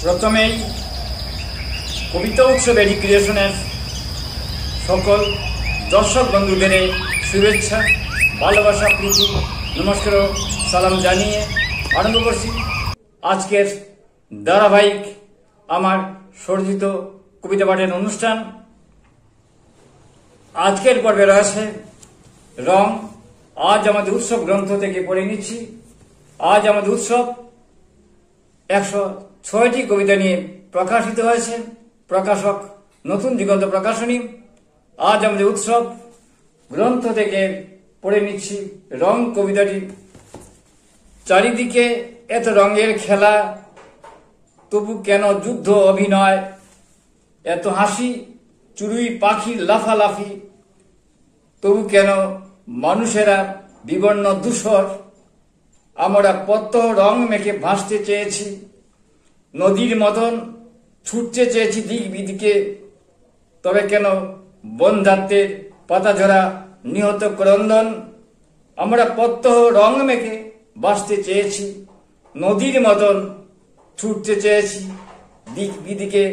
প্রথমেই কবিতা উৎসব এডুকেশনের সকল দর্শক বন্ধুদের শুভেচ্ছা, ভালোবাসা, প্রীতি, নমস্কার ও সালাম জানিয়ে আরম্ভ করছি আজকের ধারাবাহিক আমার সর্জিত কবিতা পাঠের অনুষ্ঠান। আজকের পর্বে রয়েছে রং। আজ আমাদের উৎসব গ্রন্থ থেকে পড়ে নিচ্ছি। আজ আমাদের উৎসব 106টি কবিতা নিয়ে প্রকাশিত হয়েছে। প্রকাশক নতুন দিগন্ত প্রকাশনী। আজ আমাদের উৎসব গ্রন্থ থেকে পড়ে নিচ্ছি রং কবিতাটি। চারিদিকে এত রঙের খেলা, তবু কেন যুদ্ধ অভিনয়, এত হাসি চুড়ুই পাখির লাফালাফি, তবু কেন মানুষেরা বিবর্ণ ধূসর। আমরা প্রত্যহ রং মেখে ভাসতে চেয়েছি, নদীর মতন ছুটতে চেয়েছি দিক বিদিকে, তবে কেন বন্ধ্যাত্বের পাতাঝরা নিহত ক্রন্দন। আমরা প্রত্যহ রং মেখে বাঁচতে চেয়েছি, নদীর মতন ছুটতে চেয়েছি দিক বিদিকে,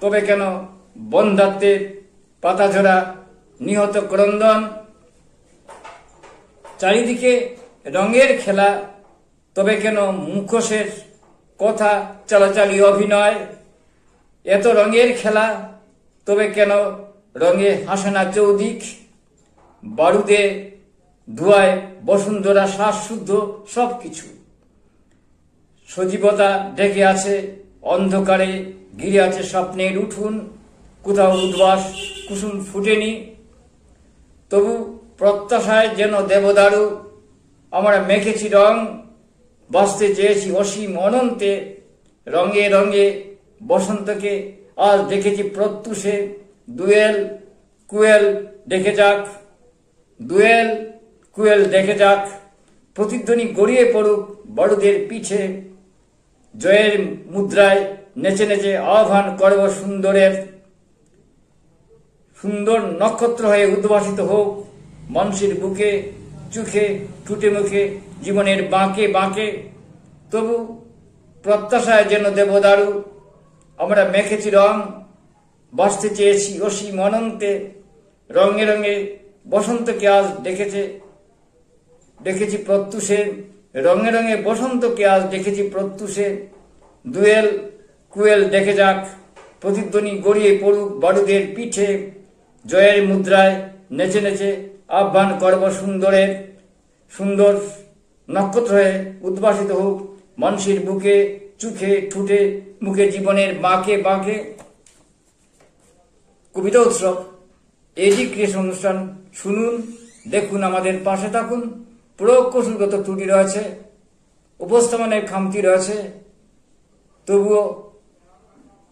তবে কেন বন্ধ্যাত্বের পাতাঝরা নিহত ক্রন্দন। চারিদিকে রঙের খেলা, তবে কেন মুখোশের কথা চালাচালি অভিনয়। এত রঙের খেলা, তবে কেন রঙে হাসে না চৌদিক। বারুদে ধোঁয়ায় বসুন্ধরা শ্বাসশুদ্ধ সবকিছু। সজীবতা ঢেকে আছে অন্ধকারে, ঘিরে আছে স্বপ্নের উঠুন। কোথাও উদ্বাস কুসুম ফুটেনি, তবু প্রত্যাশায় যেন দেবদারু। আমরা মেখেছি রং, বাঁচতে চেয়েছি অসীম অনন্তে। রঙে রঙে বসন্তকে আজ দেখেছি প্রত্যুষে। দুয়েল কুয়েল ডেকে যাক, দুয়েল কুয়েল ডেকে যাক, প্রতিধ্বনি গড়িয়ে পড়ুক বড়দের পিঠে। জয়ের মুদ্রায় নেচে নেচে আহ্বান করব সুন্দরের। সুন্দর নক্ষত্র হয়ে উদ্ভাসিত হোক মানুষের বুকে, চোখে, ঠুটে মুখে, জীবনের বাঁকে বাঁকে। তবু প্রত্যাশায় যেন দেবদারু। আমরা মেখেছি রং, বাঁচতে চেয়েছি অসীম অনন্তে। রঙে রঙে বসন্তকে আজ দেখেছি প্রত্যুষে। রঙে রঙে বসন্তকে আজ দেখেছি প্রত্যুষে। দুয়েল কুয়েল ডেকে যাক, প্রতিধ্বনি গড়িয়ে পড়ুক বারুদের পিঠে। জয়ের মুদ্রায় নেচে নেচে আহ্বান করব সুন্দরের। সুন্দর নক্ষত্র হয়ে উদ্ভাসিত হোক মানুষের বুকে, চোখে, ঠুটে মুখে, জীবনের বাঁকে বাঁকে। কবিতা উৎসব এডুকেশন অনুষ্ঠান শুনুন, দেখুন, আমাদের পাশে থাকুন। প্রকৌশলগত ত্রুটি রয়েছে, উপস্থাপনের খামতি রয়েছে, তবুও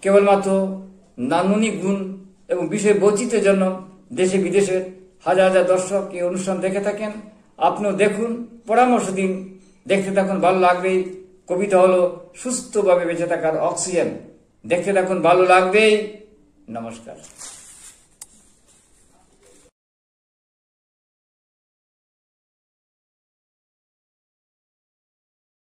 কেবলমাত্র নান্দনিক গুণ এবং বিষয় বৈচিত্র্যের জন্য দেশে বিদেশের হাজার হাজার দর্শক এই অনুষ্ঠান দেখে থাকেন। আপনিও দেখুন, পরামর্শ দিন, দেখতে থাকুন, ভালো লাগবেই। কবিতা হলো সুস্থভাবে বেঁচে থাকার অক্সিজেন। দেখতে থাকুন, ভালো লাগবেই। নমস্কার।